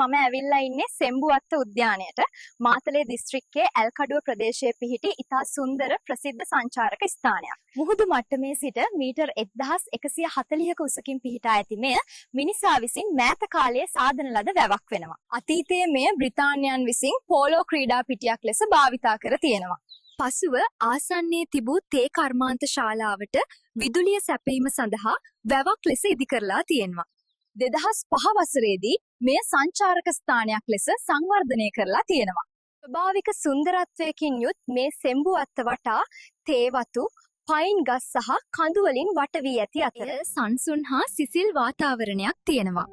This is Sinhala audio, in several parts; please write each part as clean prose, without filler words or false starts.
මම ඇවිල්ලා ඉන්නේ සෙම්බුවත්ත උද්‍යානයට. මාතලේ දිස්ත්‍රික්කයේ ඇල්කඩුව ප්‍රදේශයේ පිහිටි ඉතා සුන්දර ප්‍රසිද්ධ සංචාරක ස්ථානයක්. මුහුදු මට්ටමේ සිට මීටර් 1140ක උසකින් පිහිටා ඇති මෙය මිනිසා විසින් මෑත කාලයේ සාදන ලද වැවක් වෙනවා. අතීතයේ මෙය බ්‍රිතාන්‍යයන් විසින් පෝලෝ ක්‍රීඩා පිටියක් ලෙස භාවිතා කර තියෙනවා. පසුව ආසන්නයේ තිබූ තේ කර්මාන්ත ශාලාවට විදුලිය සැපයීම සඳහා වැවක් ලෙස ඉදිකරලා තියෙනවා. 2005 වසරේදී මෙය සංචාරක ස්ථානයක් ලෙස සංවර්ධනය කරලා තියෙනවා. ස්වභාවික සුන්දරත්වයකින් යුත් මේ සෙම්බුවත්ත වටා තේ වතු, පයින් ගස් සහ කඳු වලින් වට වී ඇති අතර සංසුන් හා සිසිල් වාතාවරණයක් තියෙනවා.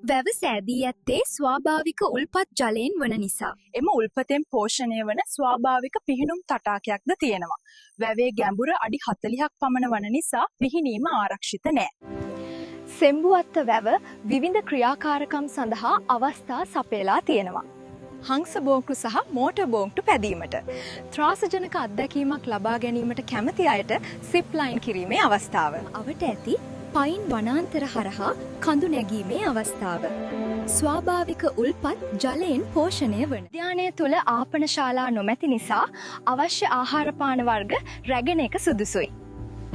වැව සෑදී ඇත්තේ ස්වාභාවික උල්පත් ජලයෙන් වන නිසා. එම උල්පතෙන් පෝෂණය වන ස්වාභාවික පිහිනුම් තටාකයක්ද තියෙනවා. වැවේ ගැඹුර අඩි 40ක් පමණ වන නිසා පිහිනීම ආරක්ෂිත නෑ. සෙම්බුවත්ත වැව විවිධ ක්‍රියාකාරකම් සඳහා අවස්ථා සපයලා තියෙනවා. හංස බෝංකු සහ මෝටර් බෝංක්ටු පැදීමට. ත්‍රාසජනක අත්දැකීමක් ලබා ගැනීමට කැමති අයට සිප් ලයින් කිරීමේ අවස්ථාව. අවට ඇති පයින් වනාන්තර හරහා කඳු නැගීමේ අවස්ථාව. ස්වාභාවික උල්පත් ජලයෙන් පෝෂණය වන. උද්‍යානය තුළ ආපන ශාලා නොමැති නිසා අවශ්‍ය ආහාර පාන වර්ග රැගෙන එක සුදුසුයි.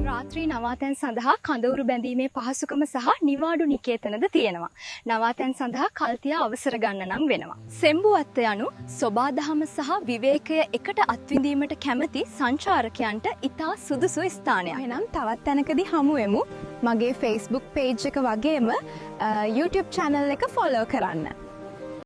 රාත්‍රී නවාතැන් සඳහා කඳවුරු බැඳීමේ පහසුකම සහ නිවාඩු නිකේතනද තියෙනවා. නවාතැන් සඳහා කල්තියා අවසර ගන්න නම් වෙනවා. සෙම්බුවත්ත යනු සොබාදහම සහ විවේකය එකට අත්විඳීමට කැමති සංචාරකයන්ට ඉතා සුදුසු ස්ථානයක්. එහෙනම් තවත් තැනකදී හමු වෙමු. මගේ Facebook page එක වගේම YouTube channel එක follow කරන්න.